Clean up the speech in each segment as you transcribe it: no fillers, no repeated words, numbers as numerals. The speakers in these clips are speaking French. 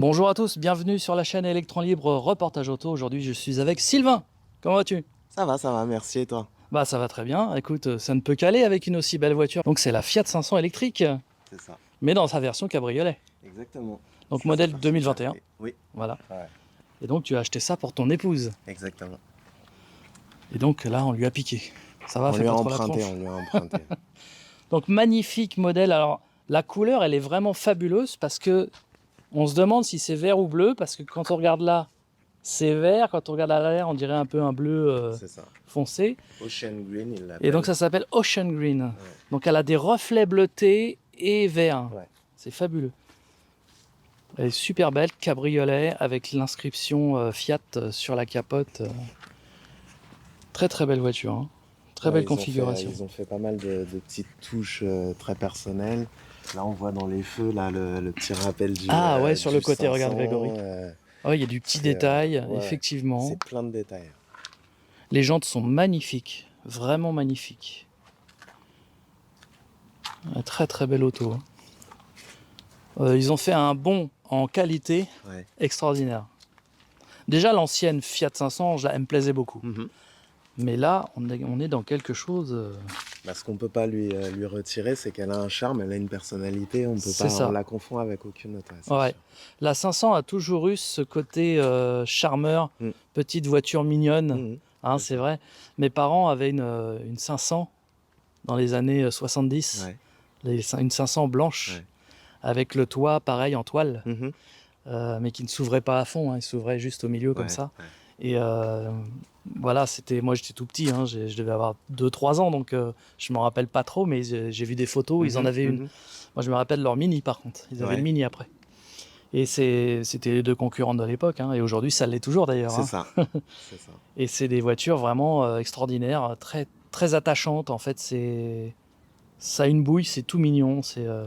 Bonjour à tous, bienvenue sur la chaîne Electron Libre Reportage Auto. Aujourd'hui, je suis avec Sylvain. Comment vas-tu? Ça va, merci et toi? Bah ça va très bien. Écoute, ça ne peut qu'aller avec une aussi belle voiture. Donc c'est la Fiat 500 électrique, C'est ça, mais dans sa version cabriolet. exactement. Donc C'est modèle sa version 2021. cabriolet. Oui, Voilà. ouais, Et donc tu as acheté ça pour ton épouse. exactement. Et donc là, on lui a piqué. Ça va, On fait lui a pas trop la emprunté, tronche. on lui a emprunté. Donc magnifique modèle. Alors la couleur, elle est vraiment fabuleuse parce que on se demande si c'est vert ou bleu parce que quand on regarde là, c'est vert. Quand on regarde à l'arrière, on dirait un peu un bleu C'est ça. foncé. Ocean Green, il l'appelle. Et donc ça s'appelle Ocean Green. Ouais. Donc elle a des reflets bleutés et verts. Ouais. C'est fabuleux. Elle est super belle, cabriolet avec l'inscription Fiat sur la capote. Très très belle voiture. Hein. Très Ouais, belle configuration. Ils ont fait pas mal de petites touches très personnelles. Là, on voit dans les feux là, le petit rappel du Ah ouais, sur du le côté, 500, regarde Grégory. Ah ouais, il y a du petit détail, ouais, effectivement. c'est plein de détails. Les jantes sont magnifiques, vraiment magnifiques. Un très très belle auto. Hein. Ils ont fait un bond en qualité Ouais. extraordinaire. Déjà, l'ancienne Fiat 500, elle me plaisait beaucoup. Mais là, on est dans quelque chose... Bah, ce qu'on peut pas lui retirer, c'est qu'elle a un charme, elle a une personnalité, on peut C'est pas, ça. on la confond avec aucune autre. C'est Ouais. sûr. La 500 a toujours eu ce côté charmeur, Mm. petite voiture mignonne, Mhm. hein, C'est c'est ça. vrai. Mes parents avaient une 500 dans les années 70, Ouais. une 500 blanche, Ouais. avec le toit pareil en toile, Mhm. mais qui ne s'ouvrait pas à fond, hein, il s'ouvrait juste au milieu comme Ouais, ça. ouais. Et voilà, moi j'étais tout petit, hein, je devais avoir 2-3 ans, donc je me rappelle pas trop, mais j'ai vu des photos, ils en Mhm. avaient une. Mhm. Moi je me rappelle leur Mini par contre, ils avaient Ouais. le Mini après. Et c'était les deux concurrents de l'époque, hein, et aujourd'hui ça l'est toujours d'ailleurs. C'est Hein. ça. C'est ça. Et c'est des voitures vraiment extraordinaires, très, très attachantes, en fait, ça a une bouille, c'est tout mignon, Ouais.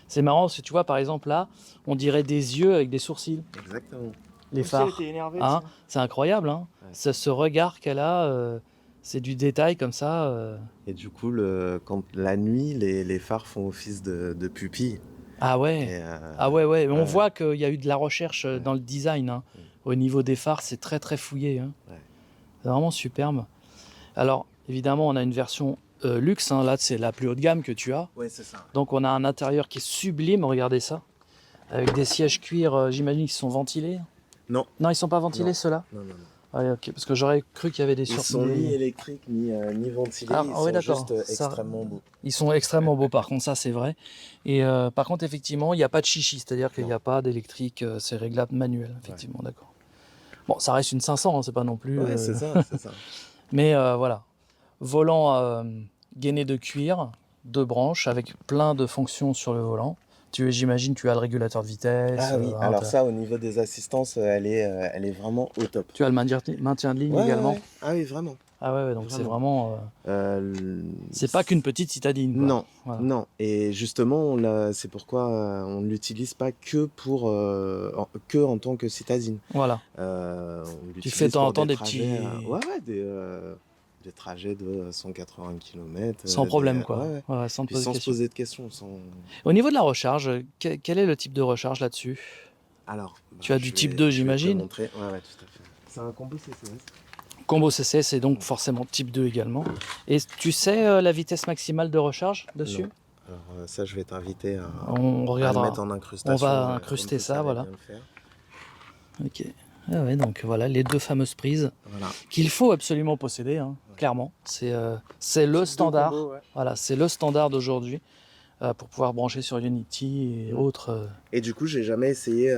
c'est marrant, parce que tu vois par exemple là, on dirait des yeux avec des sourcils. Exactement. Les Comme si phares. elle était énervée, Hein, tiens. c'est incroyable, hein. Ouais. Ce regard qu'elle a, c'est du détail comme ça. Et du coup, quand la nuit, les phares font office de pupille. Ah ouais, Et, ah ouais, ouais. On ouais. voit qu'il y a eu de la recherche Ouais. dans le design. Hein. Mm. Au niveau des phares, c'est très très fouillé. Hein. Ouais. C'est vraiment superbe. Alors, évidemment, on a une version luxe. Hein. Là, c'est la plus haut de gamme que tu as. Ouais, c'est ça. Donc, on a un intérieur qui est sublime. Regardez ça. Avec des sièges cuir, j'imagine qu'ils sont ventilés. Non. Non, ils sont pas ventilés, Non. ceux-là. Non. Ah, ok, parce que j'aurais cru qu'il y avait des Ils sont ni électriques ni ventilés, Ah, ils ouais, sont d'accord. juste Ça- extrêmement beaux. Ils sont extrêmement beaux, par contre, ça c'est vrai. Et par contre, effectivement, il n'y a pas de chichi, c'est-à-dire qu'il n'y a pas d'électrique, c'est réglable manuel, effectivement, d'accord. Bon, ça reste une 500, hein, c'est pas non plus. Ouais, c'est ça, c'est ça. Mais voilà. Volant gainé de cuir, 2 branches, avec plein de fonctions sur le volant. J'imagine, tu as le régulateur de vitesse. Ah oui, Hein, alors ça, au niveau des assistances, elle est vraiment au top. tu as le maintien de ligne Ouais, également. ouais. Ah oui, vraiment. Ah ouais, donc c'est Vraiment. vraiment. C'est pas qu'une petite citadine. Quoi. Non, Voilà. non. Et justement, c'est pourquoi on ne l'utilise pas que en tant que citadine. Voilà. On Tu l'utilise fais de temps en pour temps des trajets, petits. ouais, des trajets de 180 km. Sans problème, quoi. Ouais. Ouais, sans te Puis poser sans de se questions. poser de questions. Au niveau de la recharge, quel est le type de recharge là-dessus? Alors, Tu as du type 2, je vais te j'imagine. montrer. Ouais, tout à fait. C'est un combo CCS. Combo CCS et donc forcément type 2 également. Et tu sais la vitesse maximale de recharge dessus? Non. Alors ça, je vais t'inviter à On le regardera. mettre en incrustation. On va comme incruster tu ça, savais voilà. bien le faire. Ok. Ah ouais, donc voilà, les deux fameuses prises Voilà. qu'il faut absolument posséder, hein, clairement. C'est le standard. Combo, ouais. Voilà, c'est le standard d'aujourd'hui pour pouvoir brancher sur Unity et autres. Et du coup, j'ai jamais essayé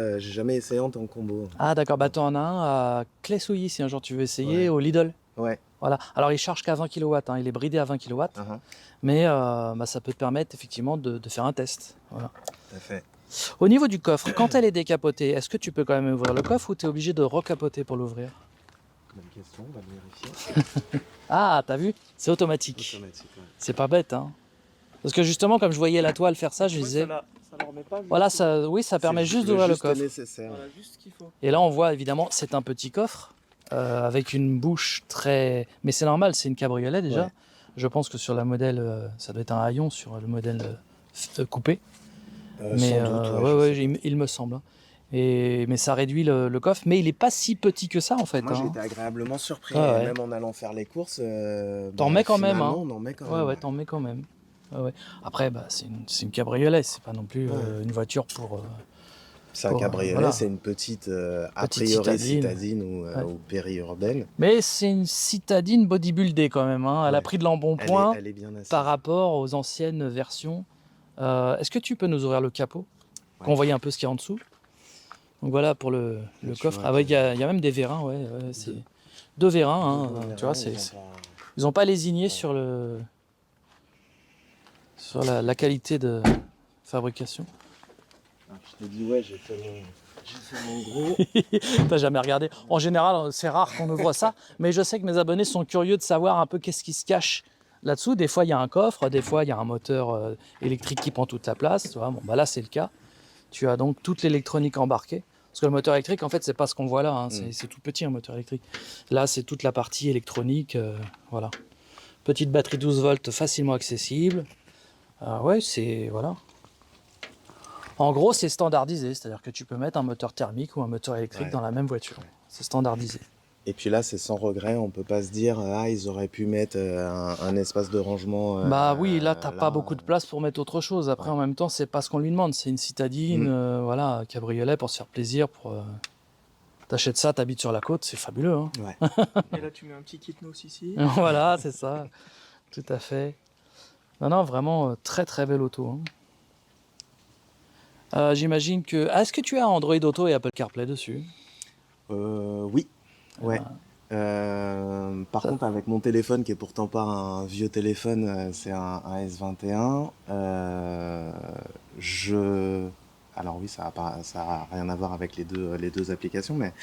en tant que combo. Ah d'accord, bah t'en as un à Clé-Souilly si un jour tu veux essayer, Ouais. au Lidl. Ouais. Voilà. Alors il charge qu'à 20 kW, hein, il est bridé à 20 kW, Uh-huh. mais bah, ça peut te permettre effectivement de faire un test. Voilà. Tout à fait. Au niveau du coffre, quand elle est décapotée, est-ce que tu peux quand même ouvrir le coffre ou tu es obligé de recapoter pour l'ouvrir? Bonne question, on va le vérifier. Ah, t'as vu? C'est automatique. Automatique, ouais. C'est pas bête, hein. Parce que justement, comme je voyais la toile faire ça, je me disais, Ça leur met pas juste voilà, ça, oui, ça permet juste d'ouvrir le coffre. Nécessaire. voilà, juste ce qu'il faut. Et là, on voit évidemment, c'est un petit coffre avec une bouche très. Mais c'est normal, c'est une cabriolet déjà. Ouais. Je pense que sur la modèle, ça doit être un haillon sur le modèle coupé. Mais sans doute, ouais, je ouais, sais il me semble. Hein. Mais ça réduit le coffre. Mais il n'est pas si petit que ça en fait. Moi, j'ai Hein. été agréablement surpris. Ah ouais. Même en allant faire les courses, T'en mets quand même, finalement, hein. on en met quand Ouais, même. ouais, t'en mets quand même. Ouais, ouais. Après, bah, c'est une cabriolet, c'est pas non plus Ouais. une voiture pour. C'est un Pour, cabriolet, voilà. c'est une petite, a Petite priori citadine. citadine Ouais. ou périurbaine. Mais c'est une citadine bodybuildée quand même. Hein. Elle a Ouais. pris de l'embonpoint Elle est bien assise. par rapport aux anciennes versions. Est-ce que tu peux nous ouvrir le capot, Ouais. qu'on voyait un peu ce qu'il y a en dessous? Donc voilà pour le Là, tu coffre. vois Ah ouais, que- il y a même des vérins, ouais, c'est deux vérins. Hein, tu vois, ils n'ont pas lésigné sur la qualité de fabrication. Je te dis, ouais, j'ai fait mon gros. T'as jamais regardé. En général, c'est rare qu'on ouvre ça, mais je sais que mes abonnés sont curieux de savoir un peu qu'est-ce qui se cache là-dessous. Des fois, il y a un coffre, des fois, il y a un moteur électrique qui prend toute la place. Tu vois. Bon, bah là, c'est le cas. Tu as donc toute l'électronique embarquée. Parce que le moteur électrique, en fait, c'est pas ce qu'on voit là. Hein. C'est tout petit, un moteur électrique. Là, c'est toute la partie électronique. Voilà. Petite batterie 12 volts facilement accessible. Ouais, c'est... Voilà. En gros, c'est standardisé. C'est-à-dire que tu peux mettre un moteur thermique ou un moteur électrique dans la même voiture. C'est standardisé. Et puis là, c'est sans regret. On peut pas se dire, ah, ils auraient pu mettre un espace de rangement. Bah oui, là, t'as pas beaucoup de place pour mettre autre chose. Après, Ouais. en même temps, c'est pas ce qu'on lui demande. C'est une citadine, voilà, cabriolet pour se faire plaisir. T'achètes ça, t'habites sur la côte, c'est fabuleux. Hein. Ouais. Et là, tu mets un petit kit nos ici. Voilà, c'est ça. Tout à fait. Non, non, vraiment, très très belle auto. Hein. J'imagine que... Ah, est-ce que tu as Android Auto et Apple CarPlay dessus? Oui. Ouais. Par Ça- contre, avec mon téléphone, qui est pourtant pas un vieux téléphone, c'est un S21. Alors oui, ça a rien à voir avec les deux applications, mais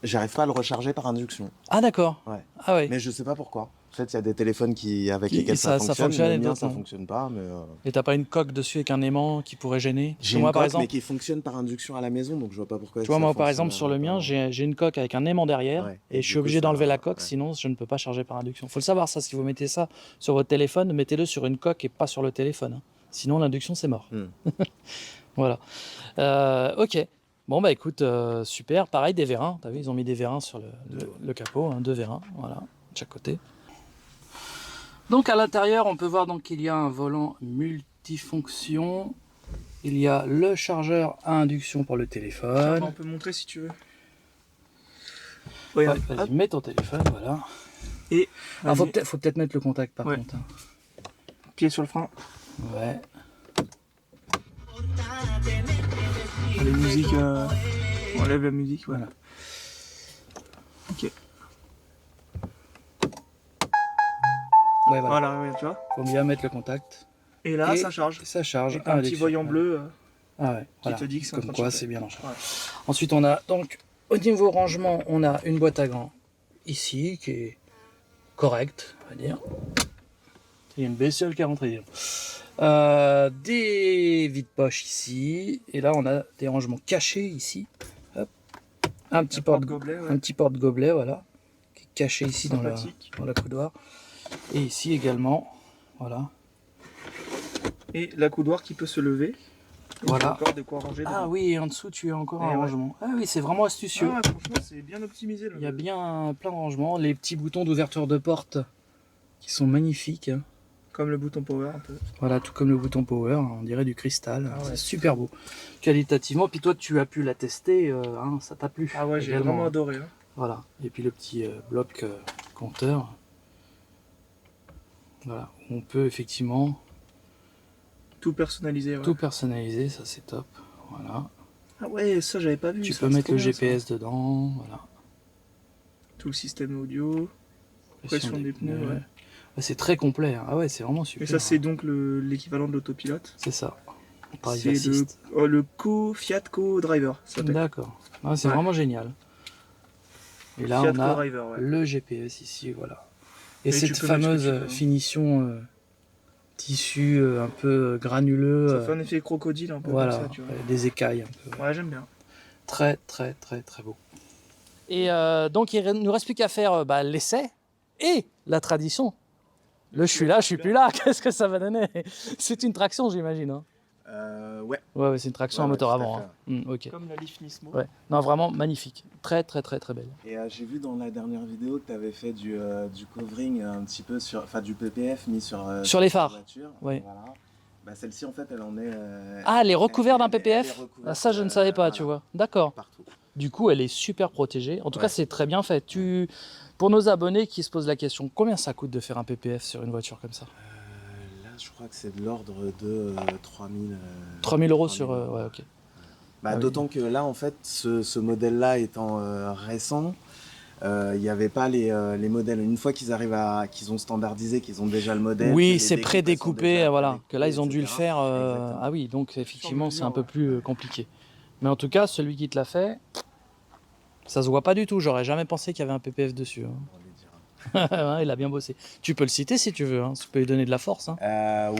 j'arrive pas à le recharger par induction. Ah, d'accord. Ouais. Ah ouais. Mais je sais pas pourquoi. Peut-être il y a des téléphones avec lesquels ça ça fonctionne fonctionne, et le mien d'autres ça non. fonctionne pas. Mais Et t'as pas une coque dessus avec un aimant qui pourrait gêner? Parce que j'ai une moi, par coque, exemple, mais qui fonctionne par induction à la maison, donc je vois pas pourquoi. tu vois, ça moi, par exemple, sur le fonctionnerait mien, pas. j'ai une coque avec un aimant derrière Ouais. et Et je du suis coup, obligé ça- d'enlever la coque, ouais. sinon je ne peux pas charger par induction. Faut le savoir, ça, si vous mettez ça sur votre téléphone, mettez-le sur une coque et pas sur le téléphone. Hein. Sinon, l'induction, c'est mort. Voilà. Ok. Bon, bah écoute, super. Pareil, des vérins. T'as vu, ils ont mis des vérins sur le capot, hein, deux vérins, voilà, de chaque côté. Donc à l'intérieur, on peut voir donc qu'il y a un volant multifonction. Il y a le chargeur à induction pour le téléphone. On peut montrer si tu veux. Ouais, Regarde. vas-y, Hop. mets ton téléphone, voilà. Et Ah, faut vas-y. peut-être mettre le contact par Ouais. contre. Hein. Pied sur le frein. Ouais. Les musiques. On enlève la musique, voilà. Ok. Ouais, voilà. Voilà, ouais, tu vois. Faut bien mettre le contact. Et là, Et ça charge. Ça charge. Et t'as un petit induction. voyant bleu. Ah ouais, voilà. te dit que c'est en Comme train de quoi, chauffer. c'est bien en charge. Ouais. Ensuite, on a donc au niveau rangement, on a une boîte à gants ici qui est correcte, on va dire. Il y a une bestiole qui est rentrée dedans. Des vides-poches ici. Et là, on a des rangements cachés ici. Hop. Un petit porte-gobelet, ouais. un petit porte-gobelet, voilà, qui est caché ici dans Sympathique. la coudoir. Et ici également, voilà. Et la coudoir qui peut se lever. Et Voilà. encore de quoi ranger Ah dedans. oui, et en dessous, tu as encore Et un ouais. rangement. Ah oui, c'est vraiment astucieux. Ah ouais, franchement, c'est bien optimisé. Il y a bien plein de rangements. Les petits boutons d'ouverture de porte qui sont magnifiques. Hein. Comme le bouton power un peu. Voilà, tout comme le bouton power, on dirait du cristal. Ah ouais. C'est super beau. Qualitativement, puis toi, tu as pu la tester, hein, ça t'a plu. Ah ouais, j'ai également. vraiment adoré. Hein. Voilà, et puis le petit bloc compteur. Voilà, on peut effectivement Tout personnalisé. Ouais. tout personnaliser, ça c'est top. Voilà. Ah ouais, ça j'avais pas vu. Tu ça, peux c'est mettre trop le bien, ça. GPS dedans, voilà. Tout le système audio. Pression des pneus, ouais. Ouais, c'est très complet. Hein. Ah ouais, c'est vraiment Et super. ça, c'est donc l'équivalent de l'autopilote. C'est ça. Drive C'est Assist. le Fiat Co-Driver. ça s'appelle. D'accord. Ah, c'est Ouais. vraiment génial. Et là, Fiat on a Co-Driver, ouais. le GPS ici, voilà. Et Et cette tu peux mettre ce que fameuse tu veux, hein. finition tissu un peu granuleux. Ça fait un effet crocodile un peu Voilà, comme ça, tu vois. des écailles un peu. Ouais, j'aime bien. Très, très, très, très beau. Et donc, il ne nous reste plus qu'à faire l'essai et la tradition. Le je suis là, je suis plus là. Qu'est-ce que ça va donner? C'est une traction, j'imagine. Hein. Ouais. Ouais, c'est une traction à Ouais, moteur tout à avant. fait, Hein. Ok. Comme la Leaf Nismo. Ouais. Non, vraiment magnifique. Très, très, très, très belle. Et j'ai vu dans la dernière vidéo que tu avais fait du covering un petit peu sur, enfin du PPF mis Sur les ta phares. voiture. Ouais. Voilà. Bah, celle-ci en fait elle en est. Ah, elle est recouverte d'un elle est PPF? recouverte, Ah, ça, je ne savais pas, voilà, tu vois. D'accord. partout. Du coup, elle est super protégée. En tout Ouais. cas, c'est très bien fait. Pour nos abonnés qui se posent la question, combien ça coûte de faire un PPF sur une voiture comme ça? Là je crois que c'est de l'ordre de 3000. 3000 euros 3000 sur... euros. ouais, ok. Bah, Ah oui. d'autant que là en fait ce modèle-là étant récent. Il n'y avait pas les modèles. Une fois qu'ils arrivent qu'ils ont standardisé, qu'ils ont déjà le modèle. Oui, les c'est découpes, elles sont prédécoupé, déjà voilà. prédécoupées, Que là, ils ont dû le etc. faire. Exactement. Ah oui, donc effectivement, c'est un peu ouais. plus compliqué. Mais en tout cas, celui qui te l'a fait, ça se voit pas du tout. J'aurais jamais pensé qu'il y avait un PPF dessus. Hein. On les dira. Ouais, il a bien bossé. Tu peux le citer si tu veux. Hein. Tu peux lui donner de la force. Hein.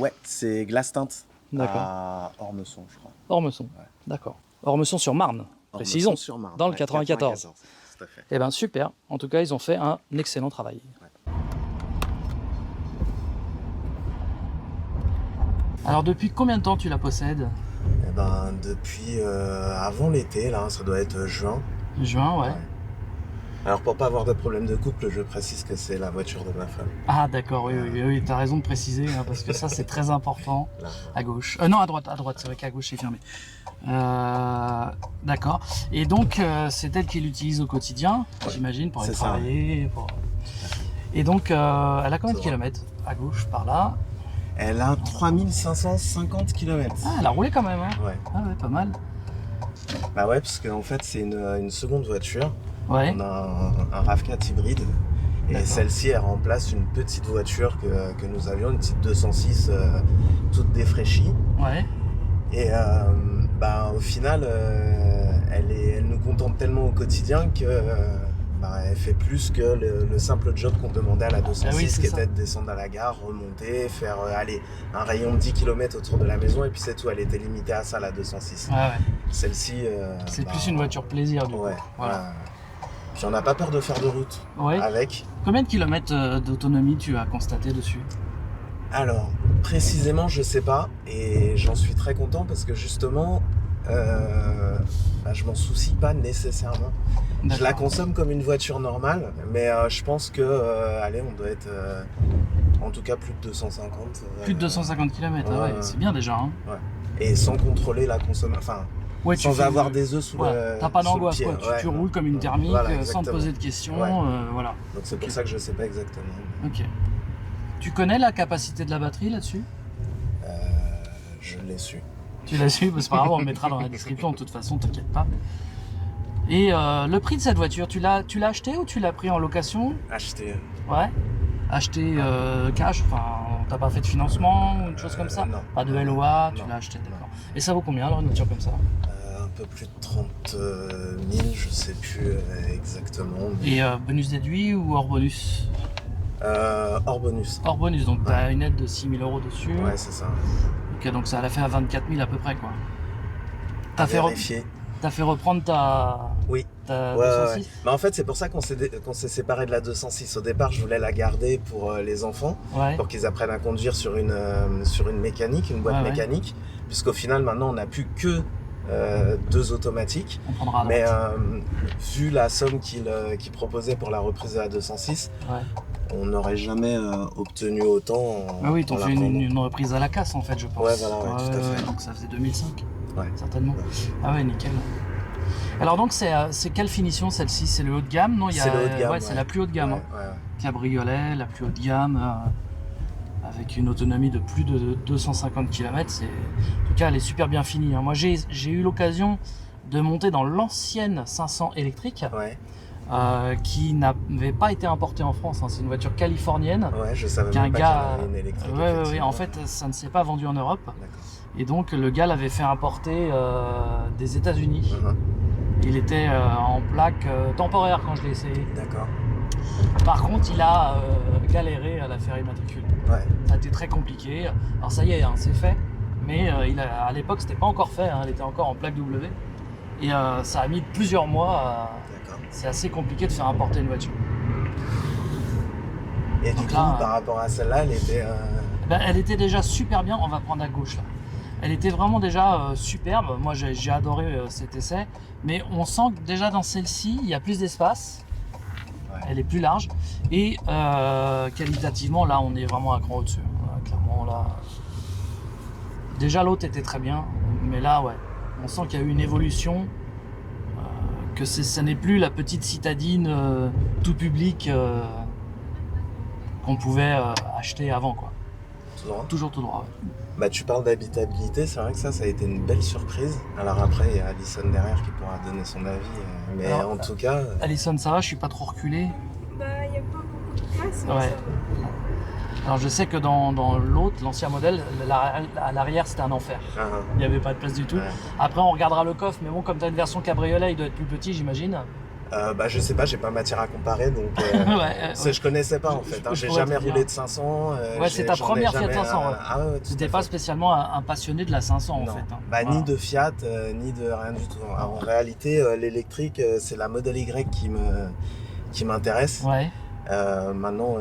Ouais, c'est Glass Tint D'accord. à Ormesson, je crois. Ormesson. Ouais. D'accord. Ormesson sur Marne. Précisons. Sur Marne, Dans le ouais, 94. Tout à fait. Eh ben super. En tout cas, ils ont fait un excellent travail. Alors depuis combien de temps tu la possèdes? Eh ben, depuis avant l'été, là, ça doit être juin. Juin, ouais. Ouais. Alors pour pas avoir de problème de couple, je précise que c'est la voiture de ma femme. Ah d'accord, oui, t'as raison de préciser, hein, parce que ça c'est très important. Là. À gauche. Non, à droite, c'est vrai qu'à gauche c'est fermé. D'accord. Et donc c'est elle qui l'utilise au quotidien, Ouais. j'imagine, pour aller C'est ça. travailler. Et donc elle a combien de C'est kilomètres? À gauche, par là. Elle a 3550 km. Ah, elle a roulé quand même, hein. Ouais. Ah ouais, pas mal. Bah ouais, parce qu'en fait c'est une seconde voiture. Ouais. On a un RAV4 hybride. Et D'accord. celle-ci, elle remplace une petite voiture que nous avions, une petite 206 toute défraîchie. Ouais. Et bah, au final, elle nous contente tellement au quotidien que bah, elle fait plus que le simple job qu'on demandait à la 206, Ah oui, c'est qui ça. était de descendre à la gare, remonter, faire aller un rayon de 10 km autour de la maison, et puis c'est tout. Elle était limitée à ça, la 206. Ouais, ouais. Celle-ci... C'est bah, plus une voiture plaisir du coup. Ouais, Voilà. ouais. Puis on n'a pas peur de faire de route Ouais. avec. Combien de kilomètres d'autonomie tu as constaté dessus? Alors, précisément, je sais pas, et j'en suis très content parce que justement, bah, je m'en soucie pas nécessairement. Je la D'accord. consomme comme une voiture normale, mais je pense que, allez, on doit être en tout cas plus de 250. Plus de 250 km, ah ouais, Ouais. c'est bien déjà. Hein. Et sans contrôler la consommation, enfin, Ouais, sans avoir des œufs sous ouais, le t'as pas sous le d'angoisse, pied. quoi. Tu Ouais, roules comme une thermique Voilà, sans te exactement. poser de questions. Ouais. Voilà. Donc c'est Ok. pour ça que je sais pas exactement. Ok. Tu connais la capacité de la batterie là-dessus? Je l'ai su. Tu l'as su, c'est pas grave, on le mettra dans la description de toute façon, t'inquiète pas. Et le prix de cette voiture, tu l'as acheté ou tu l'as pris en location? Acheter. Ouais. Acheté cash, enfin, t'as pas fait de financement ou une chose comme ça? Non. Pas de LOA, tu Non. l'as acheté, d'accord. Et ça vaut combien alors une voiture comme ça? Un peu plus de 30 000, je sais plus exactement. Mais... Et bonus déduit ou hors bonus? Hors bonus. Hors bonus, donc t'as une aide de 6 000 euros dessus. Ouais, c'est ça. Ok, donc ça l'a fait à 24 000 à peu près, quoi. T'as fait, vérifier. t'as fait reprendre ta Oui. ta Ouais, 206? ouais. Mais en fait, c'est pour ça qu'on s'est séparé de la 206. Au départ, je voulais la garder pour les enfants, Ouais. pour qu'ils apprennent à conduire sur une mécanique, une boîte Ouais, ouais. mécanique. Puisqu'au final, maintenant, on n'a plus que 2 automatiques. On prendra à Mais droite. vu la somme qu'il proposait pour la reprise de la 206, Ouais. on n'aurait jamais obtenu autant. Ah oui, en t'ont la fait prenant. une reprise à la casse en fait, je pense. Ouais, voilà, ouais, tout à fait. Donc ça faisait 2005, Ouais. certainement. Ouais. Ah ouais, nickel. Alors donc c'est quelle finition celle-ci? C'est le haut de gamme? Non, il y a, C'est le haut de gamme, ouais, c'est la plus haut de gamme. Ouais, Hein. ouais, ouais. Cabriolet, la plus haut de gamme, avec une autonomie de plus de 250 km. En tout cas, elle est super bien finie. Hein. Moi, j'ai eu l'occasion de monter dans l'ancienne 500 électrique, Ouais, qui n'avait pas été importée en France. Hein. C'est une voiture californienne. ouais, je savais Qu'un même pas gars- qu'il y en avait une électrique. Ouais, effectivement. en fait, ça ne s'est pas vendu en Europe. D'accord. Et donc, le gars l'avait fait importer des États-Unis. Mhm. Il était en plaque temporaire quand je l'ai essayé. D'accord. Par contre, il a galéré à la faire immatriculer. Ouais. Ça a été très compliqué. Alors ça y est, hein, c'est fait. Mais à l'époque, c'était pas encore fait. Hein, elle était encore en plaque W. Et ça a mis plusieurs mois. D'accord. C'est assez compliqué de faire importer une voiture. Et du Donc coup, là, par rapport à celle-là, elle était. Ben, elle était déjà super bien. On va prendre à gauche là. Elle était vraiment déjà superbe. Moi, j'ai adoré cet essai. Mais on sent que déjà dans celle-ci, il y a plus d'espace. Ouais. Elle est plus large. Et qualitativement, là, on est vraiment un cran au-dessus. Voilà, clairement, là. Déjà, l'autre était très bien. Mais là, ouais, on sent qu'il y a eu une évolution. Que ça n'est plus la petite citadine tout public qu'on pouvait acheter avant, quoi. Tout droit. Toujours tout droit. Ouais. Bah, tu parles d'habitabilité, c'est vrai que ça a été une belle surprise. Alors après, il y a Alison derrière qui pourra donner son avis. Mais Alors, en tout cas... Alison, ça va, je suis pas trop reculé. Bah, il n'y a pas beaucoup de place, mais Ouais. ça va. Alors je sais que dans l'autre, l'ancien modèle, à l'arrière c'était un enfer. Il n'y avait pas de place du tout. Ouais. Après on regardera le coffre, mais bon, comme tu as une version cabriolet, il doit être plus petit, j'imagine. Bah, je sais pas, j'ai pas matière à comparer, donc Ouais. je connaissais pas en fait. Je J'ai pourrais jamais te dire. roulé de 500. Ouais, c'est ta j'en ai première Fiat jamais, 500, ouais. Ah ouais, tout C'était à pas fait. spécialement un passionné de la 500 en Non. fait. Hein. Bah, Voilà. ni de Fiat, ni de rien du tout. Alors, en réalité, l'électrique, c'est la Model Y qui m'intéresse. Ouais, Maintenant,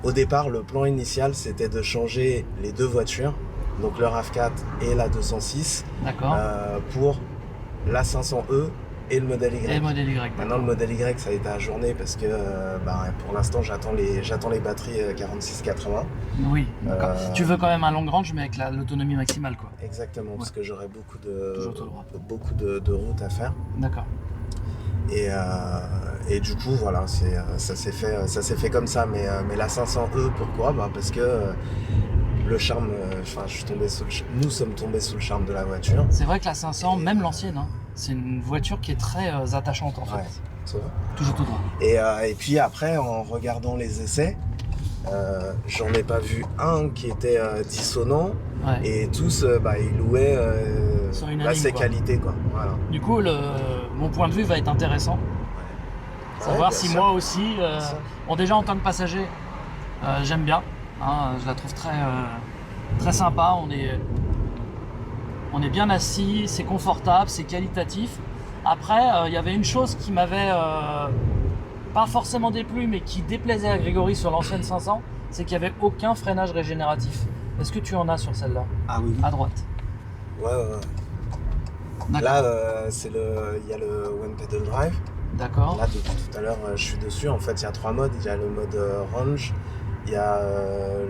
au départ, le plan initial, c'était de changer les deux voitures, donc le RAV4 et la 206, d'accord. pour la 500e et le Model Y. Et le modèle Y. Maintenant, d'accord. le Model Y, ça a été ajourné parce que pour l'instant, j'attends les batteries 4680. Oui, d'accord. Euh, Tu veux quand même un long range, mais avec l'autonomie maximale, quoi. Exactement, parce que j'aurai beaucoup Toujours tout droit. de routes à faire. D'accord. Et du coup, voilà, ça s'est fait comme ça. Mais la 500e, pourquoi ? Parce que le charme, nous sommes tombés sous le charme de la voiture. C'est vrai que la 500, même l'ancienne, hein, c'est une voiture qui est très attachante en fait. Ouais, ça va. Toujours tout droit. Et puis après, en regardant les essais, j'en ai pas vu un qui était dissonant. Ouais. Et tous, ils louaient Sont unanimes, ses quoi. qualités, quoi. Voilà. Du coup, mon point de vue va être intéressant. Savoir Ouais, si bien sûr. moi aussi, Bien sûr. bon déjà en tant que passager, j'aime bien. Hein, je la trouve très sympa. On est bien assis, c'est confortable, c'est qualitatif. Après, il y avait une chose qui m'avait pas forcément déplu, mais qui déplaisait à Grégory sur l'ancienne 500, c'est qu'il n'y avait aucun freinage régénératif. Est-ce que tu en as sur celle-là, Ah oui. à droite? Ouais. D'accord. Là, il y a le One Pedal Drive. D'accord. Là, depuis tout à l'heure, je suis dessus. En fait, il y a 3 modes. Il y a le mode range. Il y a.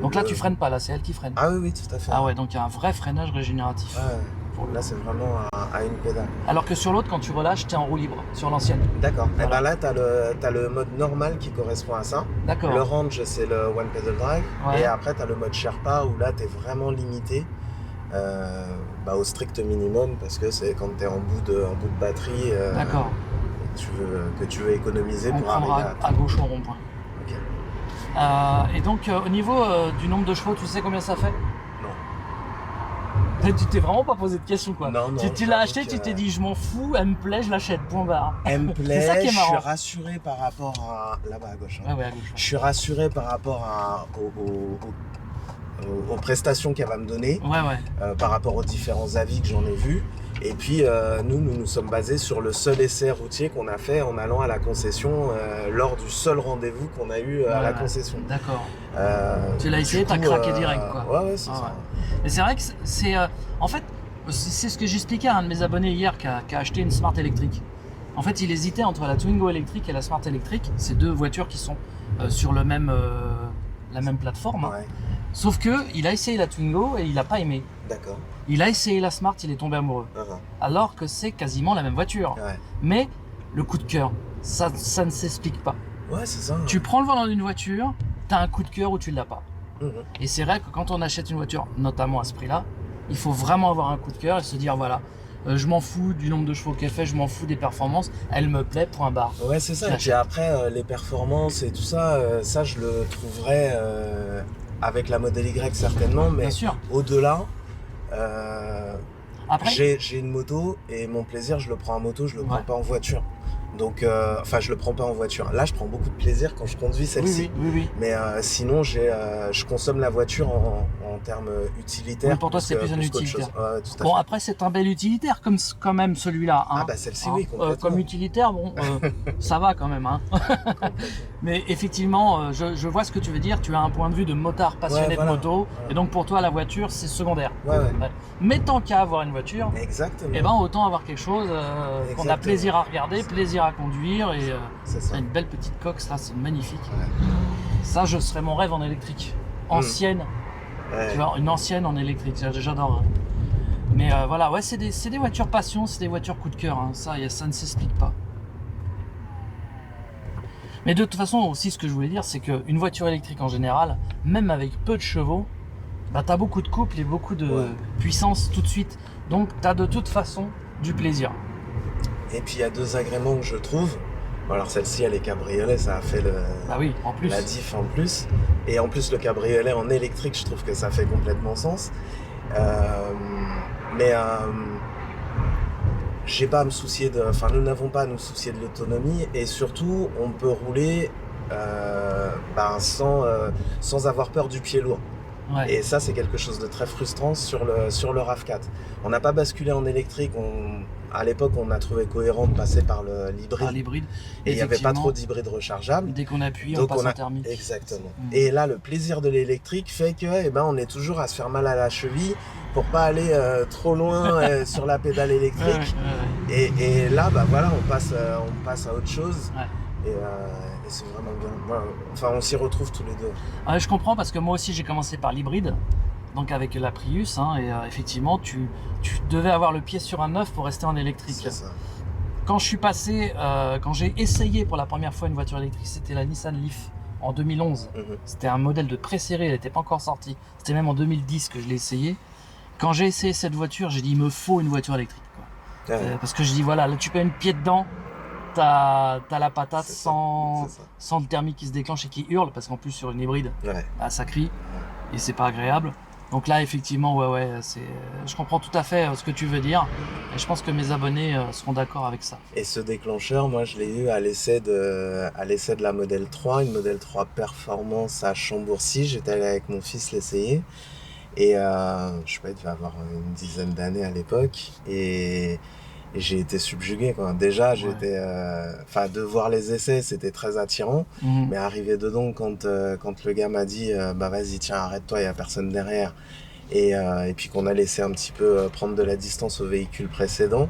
Donc là, tu freines pas, là, c'est elle qui freine. Ah oui, tout à fait. Ah ouais, donc il y a un vrai freinage régénératif. Ouais. Là, c'est vraiment à une pédale. Alors que sur l'autre, quand tu relâches, t'es en roue libre, sur l'ancienne. D'accord. Voilà. Et ben là, t'as le mode normal qui correspond à ça. D'accord. Le range, c'est le One Pedal Drive. Ouais. Et après, t'as le mode Sherpa où là, t'es vraiment limité au strict minimum parce que c'est quand t'es en bout de batterie. D'accord. Que tu veux économiser On pour arriver prendra à gauche au rond-point. Ok. Et donc, au niveau du nombre de chevaux, tu sais combien ça fait? Non. Tu t'es vraiment pas posé de questions, quoi. Non, Tu l'as acheté, tu t'es dit, je m'en fous, elle me plaît, je l'achète, point barre. Elle me plaît, C'est ça qui est je suis marrant. rassuré par rapport à... Là-bas à gauche. Hein. Ouais, à gauche. Je suis rassuré par rapport aux prestations qu'elle va me donner, Ouais. par rapport aux différents avis que j'en ai vus. Et puis, nous sommes basés sur le seul essai routier qu'on a fait en allant à la concession lors du seul rendez-vous qu'on a eu à la concession. D'accord. Tu l'as Du essayé, t'as coup, craqué direct, quoi. Ouais, c'est Ah ça. ouais. Mais c'est vrai que c'est... en fait, c'est ce que j'expliquais à un de mes abonnés hier qui a acheté une Smart électrique. En fait, il hésitait entre la Twingo électrique et la Smart électrique. C'est deux voitures qui sont sur la même plateforme. Hein. Ouais, Sauf que il a essayé la Twingo et il n'a pas aimé. d'accord. Il a essayé la Smart, il est tombé amoureux. Alors que c'est quasiment la même voiture. Ouais. Mais le coup de cœur, ça ne s'explique pas. Ouais, c'est ça. Tu prends le volant d'une voiture, tu as un coup de cœur ou tu ne l'as pas. Mhm. Et c'est vrai que quand on achète une voiture, notamment à ce prix-là, il faut vraiment avoir un coup de cœur et se dire voilà, je m'en fous du nombre de chevaux qu'elle fait, je m'en fous des performances, elle me plaît, point barre. Ouais, c'est ça. Je Et puis après, les performances et tout ça, ça je le trouverais avec la Model Y certainement, mais Bien sûr. au-delà, Après, j'ai une moto et mon plaisir, je le prends en moto, je le prends Ouais. pas en voiture. Donc, je le prends pas en voiture. Là, je prends beaucoup de plaisir quand je conduis celle-ci. oui. Mais sinon, je consomme la voiture en termes utilitaires. Oui, pour toi, c'est plus un qu'autre utilitaire. chose. Ouais, tout à Bon, fait. après, c'est un bel utilitaire, comme quand même celui-là. Hein. Ah bah celle-ci, oui, complètement. Comme utilitaire, bon, ça va quand même. Hein. Mais effectivement, je vois ce que tu veux dire. Tu as un point de vue de motard passionné voilà, de moto. voilà. Et donc, pour toi, la voiture, c'est secondaire. Ouais. Ouais. Mais tant qu'à avoir une voiture, Exactement. eh ben, autant avoir quelque chose qu'on a Exactement. plaisir à regarder, plaisir à conduire. Et C'est ça. une belle petite coque, là, c'est magnifique. Ouais. Ça, je serais mon rêve en électrique. Ancienne. Ouais. Tu vois, une ancienne en électrique, j'adore. Mais voilà, ouais, c'est des voitures passion, c'est des voitures coup de cœur, hein. Ça ne s'explique pas. Mais de toute façon, aussi, ce que je voulais dire, c'est qu'une voiture électrique en général, même avec peu de chevaux, bah, tu as beaucoup de couple et beaucoup de puissance tout de suite. Donc, tu as de toute façon du plaisir. Et puis il y a deux agréments que je trouve. Bon, alors celle-ci, elle est cabriolet, ça a fait Bah oui, en plus. la diff en plus. Et en plus, le cabriolet en électrique, je trouve que ça fait complètement sens. Mais j'ai pas à me soucier de. Enfin, nous n'avons pas à nous soucier de l'autonomie. Et surtout, on peut rouler sans avoir peur du pied lourd. Ouais. Et ça, c'est quelque chose de très frustrant sur le RAV4. On n'a pas basculé en électrique. À l'époque, on a trouvé cohérent de passer par l'hybride. L'hybride. Et il n'y avait pas Effectivement, trop d'hybrides rechargeables. Dès qu'on appuie, on Donc passe on a- en thermique. Exactement. Mm. Et là, le plaisir de l'électrique fait que, on est toujours à se faire mal à la cheville pour pas aller trop loin sur la pédale électrique. Ouais. Et là, bah voilà, on passe à autre chose. Ouais. Et c'est vraiment bien. Voilà. Enfin, on s'y retrouve tous les deux. Ouais, je comprends parce que moi aussi j'ai commencé par l'hybride, donc avec la Prius, hein, et effectivement tu devais avoir le pied sur un neuf pour rester en électrique. C'est ça. Quand je suis passé, quand j'ai essayé pour la première fois une voiture électrique, c'était la Nissan Leaf en 2011. Mhm. C'était un modèle de pré-série, elle n'était pas encore sortie. C'était même en 2010 que je l'ai essayé. Quand j'ai essayé cette voiture, j'ai dit il me faut une voiture électrique, quoi. Ouais, Parce que je dis voilà, là tu peux une pied dedans, t'as la patate c'est ça, sans c'est ça. le thermique qui se déclenche et qui hurle, parce qu'en plus sur une hybride, Ouais. bah, ça crie et c'est pas agréable. Donc là effectivement je comprends tout à fait ce que tu veux dire et je pense que mes abonnés seront d'accord avec ça. Et ce déclencheur, moi, je l'ai eu à l'essai de la Model 3, une Model 3 Performance à Chambourcy. J'étais allé avec mon fils l'essayer. Et je sais pas, il devait avoir une dizaine d'années à l'époque. Et j'ai été subjugué, quoi. Déjà, de voir les essais, c'était très attirant. Mhm. Mais arrivé dedans, quand le gars m'a dit bah vas-y, tiens, arrête-toi, il y a personne derrière. Et puis qu'on a laissé un petit peu prendre de la distance au véhicule précédent,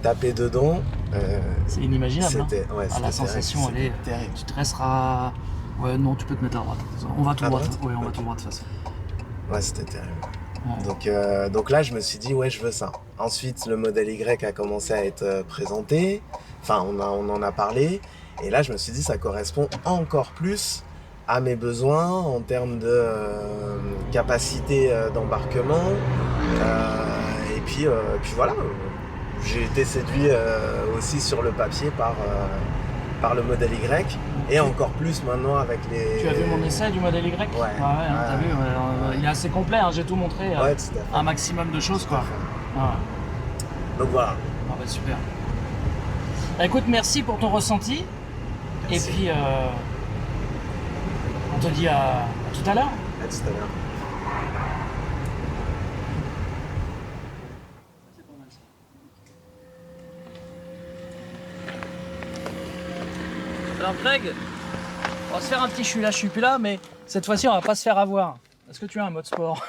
taper dedans, C'est inimaginable. Hein. ouais, Ah, la c'était sensation, terrible, elle est. c'était terrible. Tu te resteras. Ouais, non, tu peux te mettre à droite. On va tout À droit. droite Ouais, on va Ok. tout droit de toute façon. Ouais, c'était terrible. Ouais. Donc là, je me suis dit, ouais, je veux ça. Ensuite, le modèle Y a commencé à être présenté. Enfin, on en a parlé. Et là, je me suis dit, ça correspond encore plus à mes besoins en termes de capacité d'embarquement. Et puis voilà, j'ai été séduit aussi sur le papier par le modèle Y. Et encore plus maintenant avec les... Tu as vu mon essai du modèle Y? Ouais. T'as vu, il est assez complet, hein, j'ai tout montré. Ouais, tout à fait. Un maximum de choses, quoi. Ouais. Donc voilà. Ah bah, super. Bah, écoute, merci pour ton ressenti. Merci. Et puis, on te dit à tout à l'heure. À tout à l'heure. Alors Greg, on va se faire un petit je suis là, je suis plus là, mais cette fois-ci on va pas se faire avoir. Est-ce que tu as un mode sport?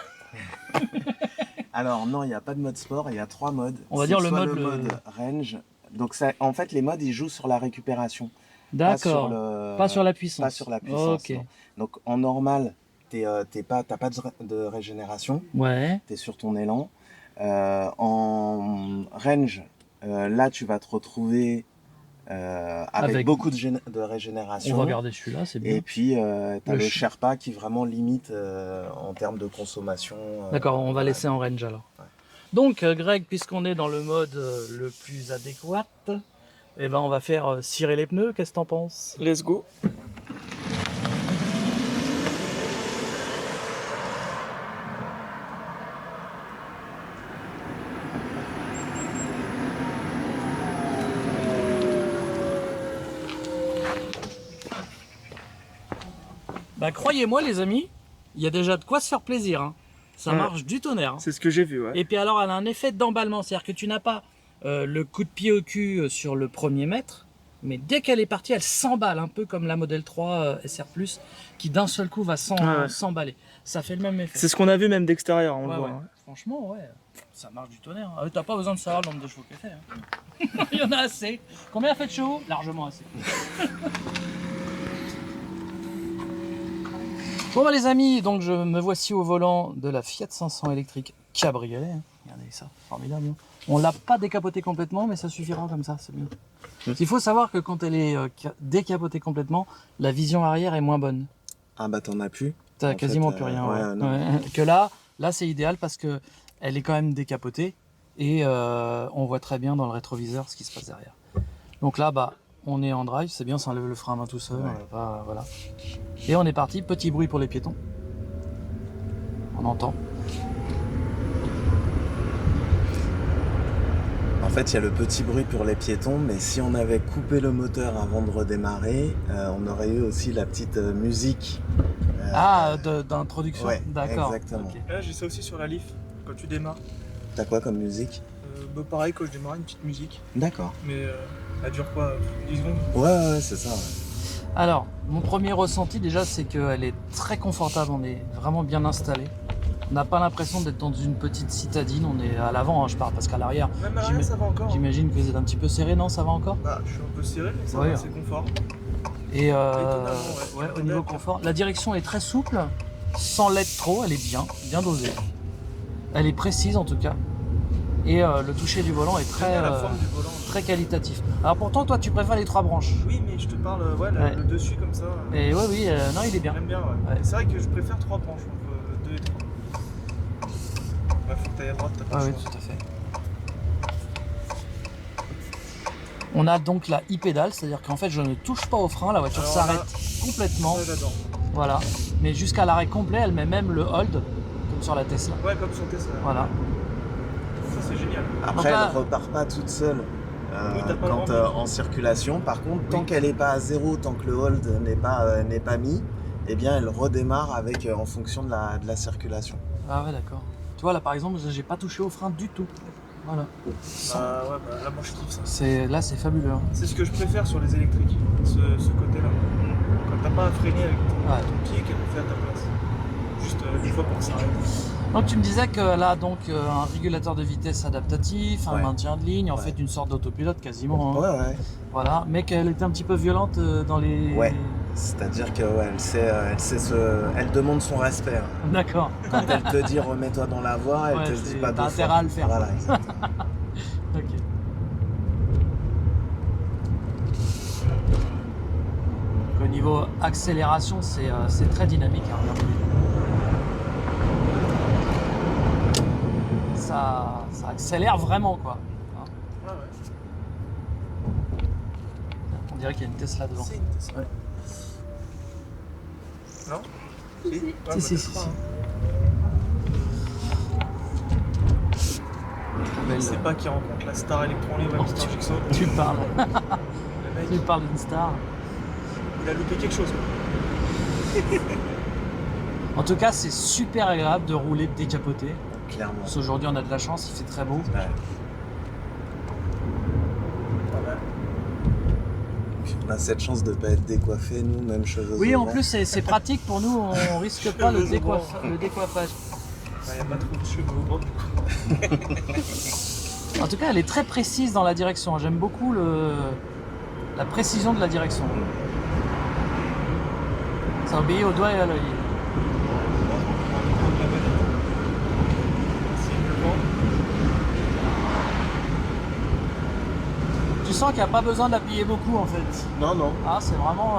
Alors non, il n'y a pas de mode sport, il y a 3 modes. On va C'est dire le soit mode range. Donc ça, en fait, les modes, ils jouent sur la récupération. D'accord. Pas sur la puissance. Pas sur la puissance. Ok. non. Donc en normal, t'as pas de régénération, Ouais. tu es sur ton élan. En range, là tu vas te retrouver avec beaucoup de régénération. On va regarder celui-là, c'est bien. Et puis, tu as Le le ch- Sherpa qui vraiment limite en termes de consommation. D'accord, on va voilà. laisser en range alors. Ouais. Donc Greg, puisqu'on est dans le mode le plus adéquat, eh ben, on va faire cirer les pneus, qu'est-ce que t'en penses? Let's go. Bah croyez-moi les amis, il y a déjà de quoi se faire plaisir. Hein. Ça Ouais. marche du tonnerre. Hein. C'est ce que j'ai vu, ouais. Et puis alors, elle a un effet d'emballement, c'est-à-dire que tu n'as pas le coup de pied au cul sur le premier mètre, mais dès qu'elle est partie, elle s'emballe, un peu comme la Model 3 SR+, qui d'un seul coup va Ouais. s'emballer. Ça fait le même effet. C'est ce qu'on a vu même d'extérieur, on Ouais, le voit. ouais. hein. Franchement, ouais, ça marche du tonnerre. Ah, t'as pas besoin de savoir le nombre de chevaux qu'elle fait. Hein. Il y en a assez. Combien elle fait de chevaux? Largement assez. Bon bah les amis, donc je me voici au volant de la Fiat 500 électrique cabriolet. Hein. Regardez ça, formidable. Hein. On l'a pas décapotée complètement, mais ça suffira comme ça, c'est bien. Il faut savoir que quand elle est décapotée complètement, la vision arrière est moins bonne. Ah bah t'en as plus. T'as En quasiment fait, plus rien. ouais, Ouais. non. Ouais. Que là c'est idéal parce que elle est quand même décapotée et on voit très bien dans le rétroviseur ce qui se passe derrière. Donc là, bah, on est en drive, c'est bien, ça enlève le frein à main tout seul. Ouais. Voilà. Et on est parti, petit bruit pour les piétons. On entend. En fait, il y a le petit bruit pour les piétons, mais si on avait coupé le moteur avant de redémarrer, on aurait eu aussi la petite musique. D'introduction. Ouais, D'accord. exactement. Ok. Là, j'ai ça aussi sur la Leaf, quand tu démarres. T'as quoi comme musique? Bah, pareil, quand je démarre, une petite musique. D'accord. Mais elle dure quoi 10 secondes? Ouais, c'est ça. Ouais. Alors, mon premier ressenti déjà, c'est qu'elle est très confortable, on est vraiment bien installé. On n'a pas l'impression d'être dans une petite citadine, on est à l'avant, hein, je parle, parce qu'à l'arrière, Même à l'arrière, ça va encore. j'imagine que vous êtes un petit peu serré, non? Ça va encore? Bah, je suis un peu serré, mais ça Ouais, va, hein. c'est confort. Et Étonnamment, ouais. au niveau confort, la direction est très souple, sans l'être trop, elle est bien dosée. Elle est précise en tout cas. Et le toucher du volant est J'aime bien la forme du volant. très qualitatif. Alors pourtant, toi, tu préfères les 3 branches. Oui, mais je te parle, ouais, Ouais. le dessus comme ça. Et oui, non, il est bien. J'aime bien, ouais. Ouais. C'est vrai que je préfère 3 branches entre 2 et 3. Ouais, faut que t'ailles à droite, t'as pas Ah le oui, choix. tout à fait. On a donc la e-pédale, c'est-à-dire qu'en fait, je ne touche pas au frein, la voiture Alors s'arrête là, complètement. Ça, j'adore. Voilà. Mais jusqu'à l'arrêt complet, elle met même le hold, comme sur la Tesla. Ouais, comme sur Tesla. Voilà. Ça, c'est génial. Après, Donc là- elle repart pas toute seule Oui, t'as pas quand le droit. en circulation. Par contre, tant Oui. qu'elle n'est pas à zéro, tant que le hold n'est pas mis, eh bien, elle redémarre avec en fonction de la circulation. Ah ouais, d'accord. Tu vois, là, par exemple, j'ai pas touché au frein du tout. Voilà. Bah, ouais, bah, là, moi, je kiffe ça. Là, c'est fabuleux. Hein. C'est ce que je préfère sur les électriques, ce côté-là. Quand t'as pas à freiner avec ton pied qu'elle le fait à ta place. Juste une fois pour que ça arrête. Donc tu me disais qu'elle a donc un régulateur de vitesse adaptatif, un Ouais. maintien de ligne, en Ouais. fait une sorte d'autopilote quasiment. Hein. Ouais. Voilà, mais qu'elle était un petit peu violente dans les. Ouais. C'est-à-dire que ouais, elle demande son respect. Hein. D'accord. Quand elle te dit remets-toi dans la voie, elle Ouais, te c'est- dit pas t'as deux intérêt fois. à le faire. Voilà, exactement. Ok. Donc, au niveau accélération, c'est très dynamique. Hein, regardez. Ça accélère vraiment quoi. Hein. Ah ouais. On dirait qu'il y a une Tesla devant. C'est une Tesla. Ouais. Non Si. Ouais, Si, bah, si, je si, crois, si. hein. Belle- C'est pas qui rencontre la star électronique, Oh, Mister Jigsaw. Tu parles. Le Tu mec, parles d'une star. il a loupé quelque chose. En tout cas, c'est super agréable de rouler décapoté. Clairement. Parce qu'aujourd'hui, on a de la chance, il fait très beau. Ouais. Pas mal. On a cette chance de pas être décoiffés, nous, même cheveux. Oui, en ouverts. plus, c'est pratique pour nous, on risque pas le décoiffage. Il n'y a pas trop de cheveux au bras. En tout cas, elle est très précise dans la direction. J'aime beaucoup la précision de la direction. Ça obéit au doigt et à l'œil. Tu sens qu'il n'y a pas besoin d'appuyer beaucoup en fait. Non. Ah, c'est vraiment.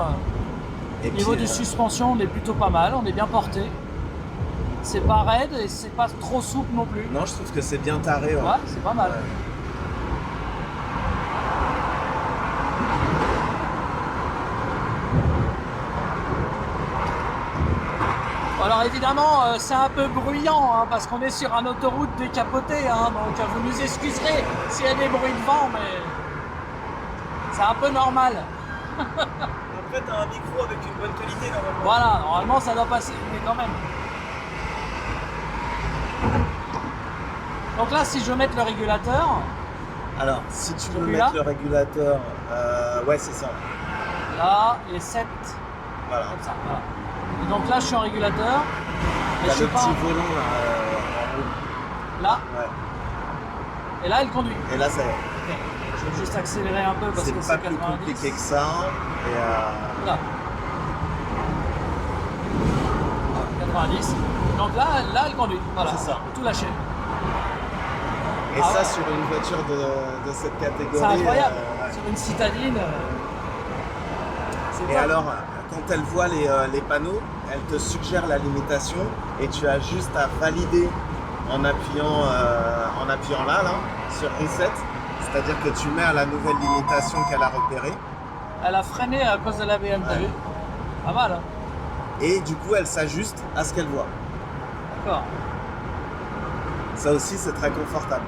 Et Au niveau puis, de suspension, on est plutôt pas mal, on est bien porté. C'est pas raide et c'est pas trop souple non plus. non, je trouve que c'est bien taré. Ouais, c'est pas mal. Ouais. Alors évidemment, c'est un peu bruyant hein, parce qu'on est sur une autoroute décapotée, hein, donc vous nous excuserez s'il y a des bruits de vent, mais c'est un peu normal. Après, t'as un micro avec une bonne qualité normalement. Voilà, normalement ça doit passer, mais quand même. Donc là, si je veux mettre le régulateur, Alors, si tu veux Celui-là mettre le régulateur, ouais, c'est ça. là, et 7, Voilà. comme ça. Voilà. Et donc là, je suis en régulateur. Et T'as je le suis petit pas volant là, en haut. là, Ouais. et là, il conduit. Et là, ça y est. Ok. Je vais juste accélérer un peu parce que C'est c'est pas plus 90. compliqué que ça. Et, Là. 90. Donc là, elle conduit. Voilà. C'est ça. Tout lâché. et Ah ça, ouais. sur une voiture de cette catégorie. C'est incroyable. ouais. Sur une citadine. C'est Et top. alors, quand elle voit les panneaux, elle te suggère la limitation et tu as juste à valider en appuyant là, sur Reset. C'est-à-dire que tu mets à la nouvelle limitation qu'elle a repérée Elle a freiné à cause de la BM, t'as Ouais. vu? Pas mal, hein? et du coup, elle s'ajuste à ce qu'elle voit. D'accord. Ça aussi, c'est très confortable.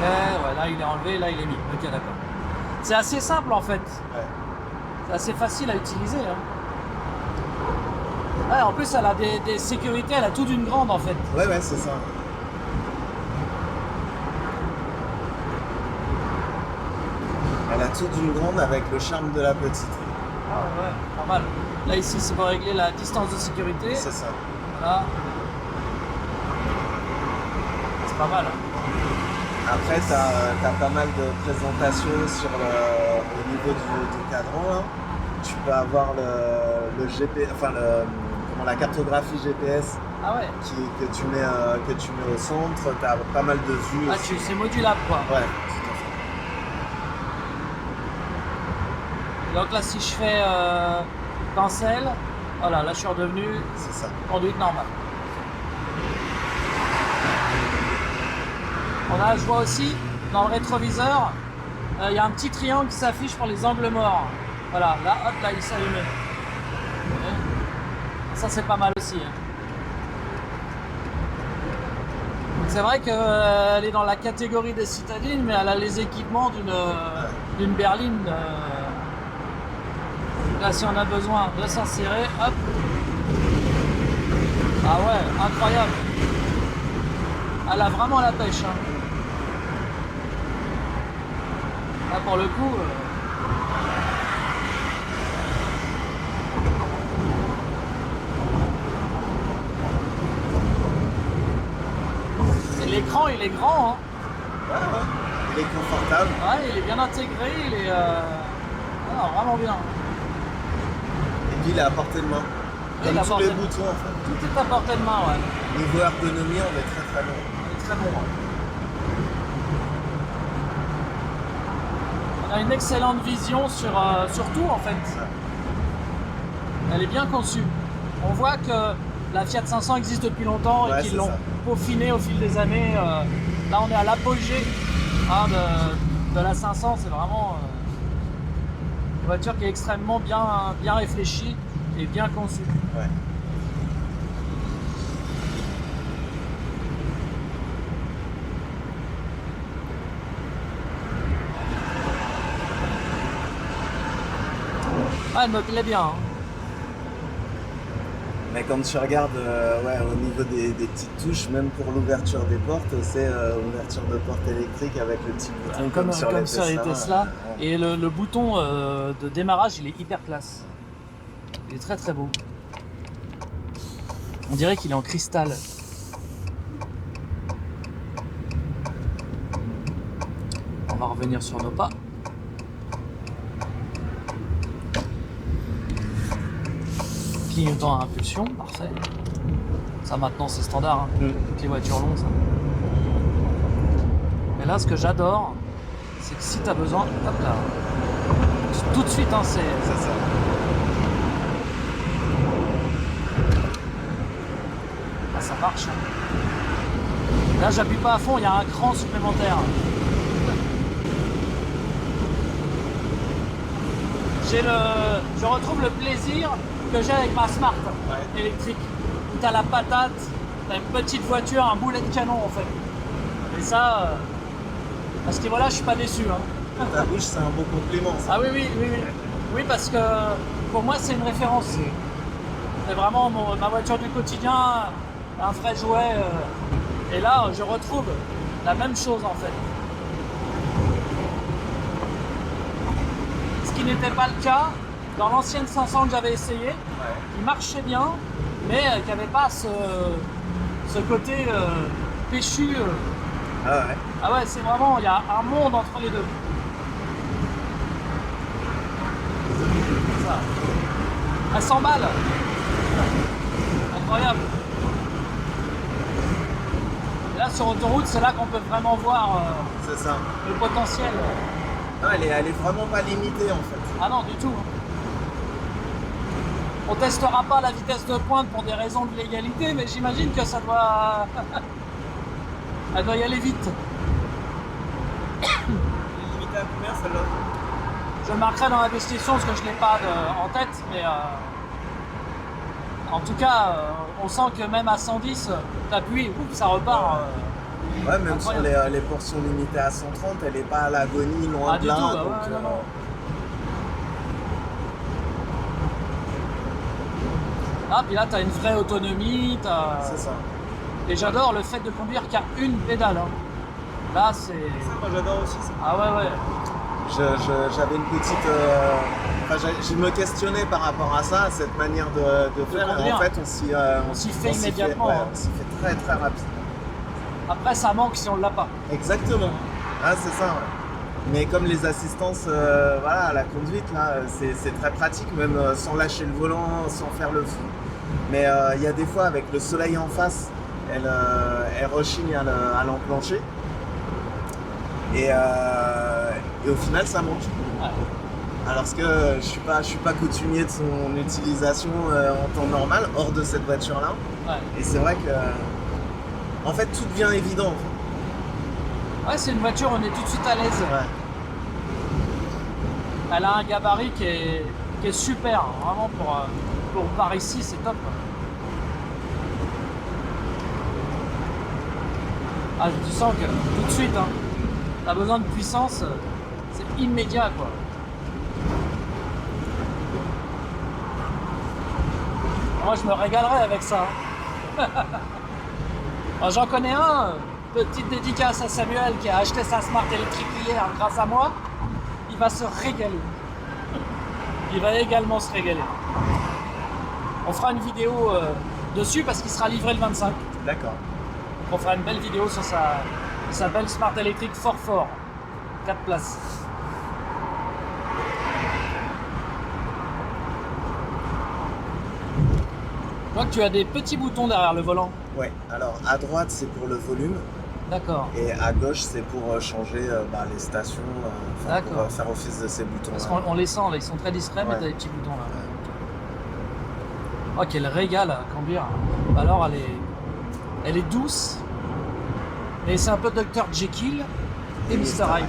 Ouais, là il est enlevé, là il est mis. Ok, d'accord. C'est assez simple en fait. Ouais. C'est assez facile à utiliser. Hein. Ouais, en plus, elle a des sécurités, elle a tout d'une grande en fait. Ouais, c'est ça. Elle a tout d'une grande avec le charme de la petite. Ah ouais, pas mal. Là ici, c'est pour régler la distance de sécurité. C'est ça. Voilà. C'est pas mal. Hein. Après, tu as pas mal de présentations au niveau du cadran. Là. Tu peux avoir le GPS, la cartographie GPS Ah ouais. que tu mets au centre. Tu as pas mal de vues. Ah, aussi. c'est modulable quoi. Ouais, Donc là, si je fais cancel, voilà, là je suis redevenu c'est ça. conduite normale. Je vois aussi dans le rétroviseur, il y a un petit triangle qui s'affiche pour les angles morts. Voilà, là, hop, là, il s'est allumé. Ouais. Ça, c'est pas mal aussi. Hein. Donc, c'est vrai qu'elle est dans la catégorie des citadines, mais elle a les équipements d'une berline. Là, si on a besoin de s'insérer, hop. Ah ouais, incroyable. Elle a vraiment la pêche. Hein. Là, pour le coup. Et l'écran, il est grand. Hein. Ouais. Il est confortable. Ouais, il est bien intégré. Il est vraiment bien. Et puis, il est à portée de main. Il est Comme à tous portée les de- boutons, en fait. Tout est à portée de main, ouais. Niveau ergonomie, on est très très bon. Il est très bon. Ouais. On a une excellente vision sur tout en fait. Elle est bien conçue. On voit que la Fiat 500 existe depuis longtemps et Ouais, qu'ils c'est l'ont ça. peaufinée au fil des années. Là, on est à l'apogée de la 500. C'est vraiment une voiture qui est extrêmement bien réfléchie et bien conçue. Ouais. Ah, elle me plaît bien. Hein. Mais quand tu regardes au niveau des petites touches, même pour l'ouverture des portes, c'est ouverture de porte électrique avec le petit bouton Comme sur les Tesla. ouais. Et le bouton de démarrage, il est hyper classe. Il est très très beau. On dirait qu'il est en cristal. On va revenir sur nos pas. Clignotant à impulsion, parfait. Ça maintenant c'est standard, hein. Toutes les voitures l'ont ça. Mais là ce que j'adore, c'est que si tu as besoin, hop là, tout de suite hein, c'est C'est ça. ah, ça marche. Hein. Là j'appuie pas à fond, il y a un cran supplémentaire. Je retrouve le plaisir que j'ai avec ma Smart électrique. Où t'as la patate, t'as une petite voiture, un boulet de canon en fait. Et ça, à ce niveau-là, je suis pas déçu. Hein. Ta bouche, c'est un beau compliment. Ça. Ah oui. Oui, parce que pour moi, c'est une référence. C'est vraiment ma voiture du quotidien. un vrai jouet. Et là, je retrouve la même chose en fait. Ce qui n'était pas le cas dans l'ancienne 500 que j'avais essayé, qui marchait bien, mais qui n'avait pas ce côté péchu. Ah ouais. Ah ouais, c'est vraiment, il y a un monde entre les deux. Ça. À 100 balles. Incroyable. Et là, sur autoroute, c'est là qu'on peut vraiment voir C'est ça. le potentiel. Non, elle est vraiment pas limitée en fait. Ah non, du tout. On testera pas la vitesse de pointe pour des raisons de légalité, mais j'imagine que ça doit... Elle doit y aller vite. Elle est limitée à combien celle-là? Je le marquerai dans la description parce que je ne l'ai pas en tête, mais en tout cas, on sent que même à 110, t'appuies, ça repart. Ouais, même sur les portions limitées à 130, elle est pas à l'agonie, loin de là. Tout, bah donc, ouais, non. Ah, puis là, t'as une vraie autonomie. C'est ça. Et j'adore le fait de conduire qu'à une pédale. Hein. Là, c'est... Ça, moi j'adore aussi ça. Ah ouais. J'avais une petite... je me questionnais par rapport à ça, à cette manière de faire. Et en fait, on s'y fait immédiatement. On s'y fait très très rapide. Après, ça manque si on ne l'a pas. Exactement. Ah, c'est ça. Ouais. Mais comme les assistances voilà, à la conduite, là, c'est très pratique, même sans lâcher le volant, sans faire le fou. Mais il y a des fois, avec le soleil en face, elle rechigne à l'enclencher. Et au final, ça manque. Ouais. Alors que je suis pas coutumier de son utilisation en temps normal, hors de cette voiture-là. Ouais. Et c'est vrai que, en fait, tout devient évident. Ouais, c'est une voiture, on est tout de suite à l'aise. Ouais. Elle a un gabarit qui est super, hein. Vraiment pour par ici, c'est top. Ah, tu sens que tout de suite, hein, t'as besoin de puissance, c'est immédiat quoi. Moi je me régalerais avec ça. Alors, j'en connais un, petite dédicace à Samuel qui a acheté sa Smart électrique hier grâce à moi. Il va se régaler. Il va également se régaler. On fera une vidéo dessus parce qu'il sera livré le 25. D'accord. On fera une belle vidéo sur sa belle Smart électrique fort. 4 places. Je vois que tu as des petits boutons derrière le volant. Ouais, alors à droite c'est pour le volume D'accord. et à gauche c'est pour changer les stations, D'accord. pour faire office de ces boutons. Parce qu'on les sent là, ils sont très discrets, mais Ouais. t'as des petits boutons là. Oh, quel régal à conduire. Alors elle est douce, et c'est un peu Dr Jekyll et Mr Hyde.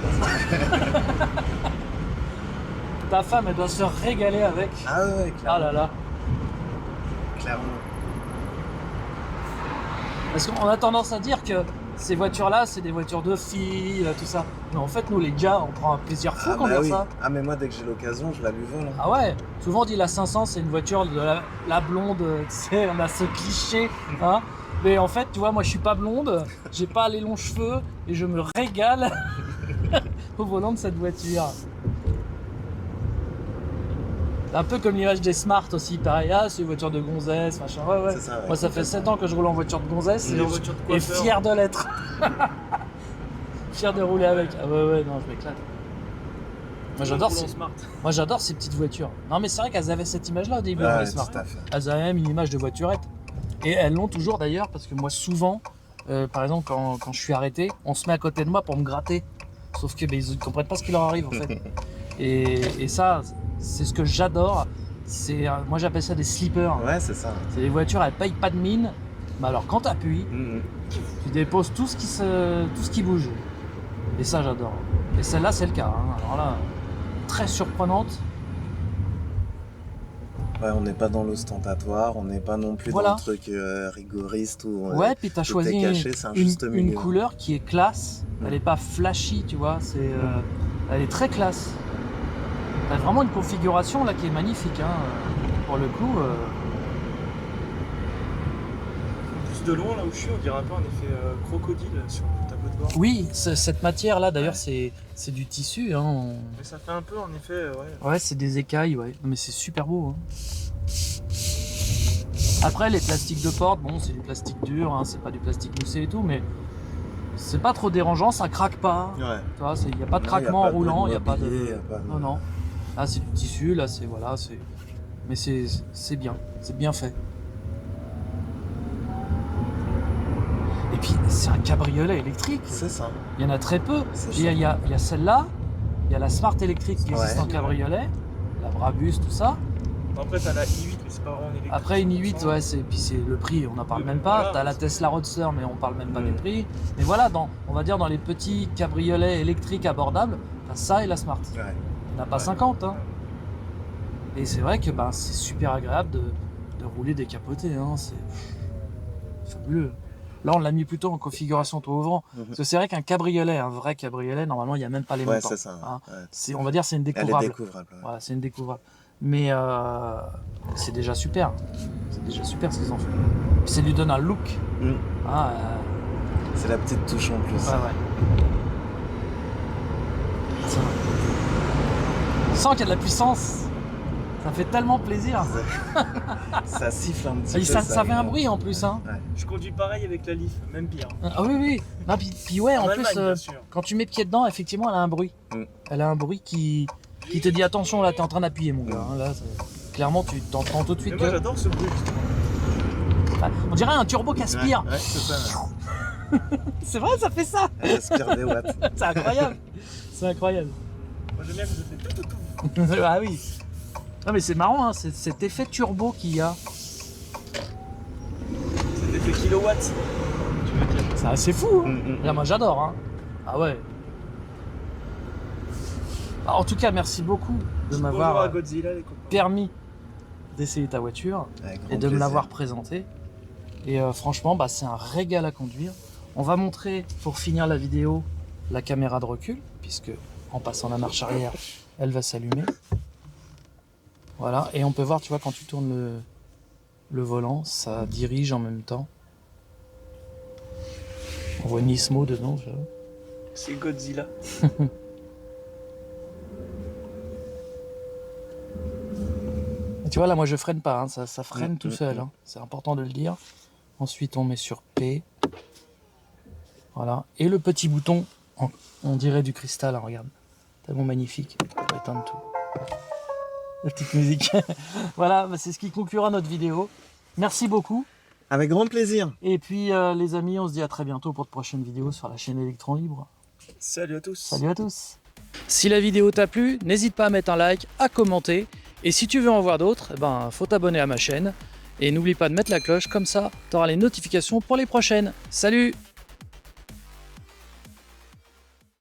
Ta femme, elle doit se régaler avec. Ah ouais, Ah clairement. là là. Clairement. Parce qu'on a tendance à dire que ces voitures-là, c'est des voitures de filles, tout ça. Mais en fait, nous les gars, on prend un plaisir fou Ah quand on bah voit oui. ça. Ah mais moi dès que j'ai l'occasion, je la lui vends. Là. Ah ouais, souvent on dit la 500 c'est une voiture de la blonde, tu sais, on a ce cliché, hein. Mais en fait, tu vois, moi je suis pas blonde, j'ai pas les longs cheveux et je me régale au volant de cette voiture. C'est un peu comme l'image des Smart aussi, pareil, ah c'est une voiture de gonzesse, machin, ouais. C'est ça, ouais, Moi ça fait 7 ans que je roule en voiture de gonzesse Des voitures de et coiffeur. fier de l'être. Fier de rouler avec. Ah ouais, non, je m'éclate. Moi j'adore Roule en ces... Smart. Moi j'adore ces petites voitures. Non mais c'est vrai qu'elles avaient cette image-là au début, Ouais, les Smart. tout à fait. Elles avaient même une image de voiturette. Et elles l'ont toujours d'ailleurs, parce que moi souvent, par exemple quand je suis arrêté, on se met à côté de moi pour me gratter. Sauf que ils ne comprennent pas ce qui leur arrive en fait. Et ça, c'est ce que j'adore. Moi j'appelle ça des sleepers. Ouais, c'est ça. C'est des voitures, elles payent pas de mine. Mais alors quand tu appuies, tu déposes tout ce qui bouge. Et ça j'adore. Et celle-là c'est le cas. Hein. Alors là, très surprenante. Ouais, on n'est pas dans l'ostentatoire, on n'est pas non plus Voilà. dans le truc rigoriste où Ouais, puis tu as tout choisi est caché, c'est un juste une milieu. couleur qui est classe. Elle n'est pas flashy, tu vois. Elle est très classe. T'as vraiment une configuration là qui est magnifique. Hein. Pour le coup, plus de loin, là où je suis, on dirait un peu un effet crocodile sur le tableau de bord. Oui, cette matière-là, d'ailleurs, Ouais. c'est du tissu. Hein. Mais ça fait un peu, en effet, ouais. Ouais, c'est des écailles, ouais. Mais c'est super beau. Hein. Après, les plastiques de porte, bon, c'est du plastique dur, hein, c'est pas du plastique moussé et tout, mais c'est pas trop dérangeant, ça craque pas. Ouais. Tu vois, il n'y a pas de Non, y a craquement pas en de roulant, il n'y a pas de. mobilier, y a pas de- Non, non. Là, c'est du tissu, là, c'est. Voilà, c'est. Mais c'est bien fait. Et puis, c'est un cabriolet électrique. C'est ça. Il y en a très peu. C'est Il y a celle-là, il y a la Smart électrique qui existe Ouais. en cabriolet, la Brabus, tout ça. Après, t'as la i8, mais c'est pas vraiment électrique. Après une i8, 100%. ouais, puis c'est le prix, on n'en parle Oui, même mais pas. voilà, T'as la c'est- Tesla Roadster, mais on parle même pas Mm. des prix. Mais voilà, on va dire dans les petits cabriolets électriques abordables, t'as ça et la Smart. Ouais. Il n'y en a pas Ouais. 50. Hein. Et c'est vrai que ben, c'est super agréable de rouler décapoté. Hein. C'est fabuleux. Là, on l'a mis plutôt en configuration toit ouvrant. Mhm. Parce que c'est vrai qu'un cabriolet, un vrai cabriolet, normalement, il n'y a même pas les Ouais, montants. c'est ça. Hein. Ouais. On va dire c'est une Elle est découvrable. découvrable. Ouais. Voilà, c'est une découvrable. Mais c'est déjà super. C'est déjà super ce qu'ils ont fait. Puis ça lui donne un look. Mm. Ah, C'est la petite touche en plus. ouais, ouais. Ça va. On sent qu'il y a de la puissance. Ça fait tellement plaisir. Ça siffle un petit Et peu. ça fait un bruit en plus. Hein. Ouais. Je conduis pareil avec la Leaf, même pire. Ah oui, oui. Non, puis ouais, en Allemagne, plus, bien sûr. quand tu mets pied dedans, effectivement, elle a un bruit. Mm. Elle a un bruit qui te dit attention, là, t'es en train d'appuyer, mon gars. Hein, là, clairement, tu t'entends tout de Mais suite moi, que. j'adore ce bruit, justement. Enfin, on dirait un turbo qui aspire. Ouais, c'est ça. C'est vrai, ça fait ça. Elle aspire des watts. C'est incroyable. C'est incroyable. Moi, j'aime bien que ça fait tout. Ah oui. Non, mais c'est marrant, hein, c'est cet effet turbo qu'il y a. C'est l'effet kilowatt, tu veux dire. C'est assez fou. Hein. Mm, mm. Là, moi, j'adore. Hein. Ah ouais. Ah, en tout cas, merci beaucoup de Bonjour à m'avoir Godzilla, les copains. permis d'essayer ta voiture. Avec grand Et de me plaisir. l'avoir présenté. Et franchement, bah, c'est un régal à conduire. On va montrer, pour finir la vidéo, la caméra de recul, puisque en passant la marche arrière, elle va s'allumer. Voilà, et on peut voir, tu vois, quand tu tournes le volant, ça dirige en même temps. On voit Nismo dedans, tu vois. C'est Godzilla. Et tu vois, là, moi, je freine pas, hein, ça freine tout seul. Hein. C'est important de le dire. Ensuite, on met sur P. Voilà. Et le petit bouton, on dirait du cristal, hein, regarde. Tellement magnifique. On va éteindre tout. La petite musique. Voilà, bah, c'est ce qui conclura notre vidéo. Merci beaucoup. Avec grand plaisir. Et puis, les amis, on se dit à très bientôt pour de prochaines vidéos sur la chaîne Electron Libre. Salut à tous. Salut à tous. Si la vidéo t'a plu, n'hésite pas à mettre un like, à commenter. Et si tu veux en voir d'autres, faut t'abonner à ma chaîne. Et n'oublie pas de mettre la cloche, comme ça, tu auras les notifications pour les prochaines. Salut!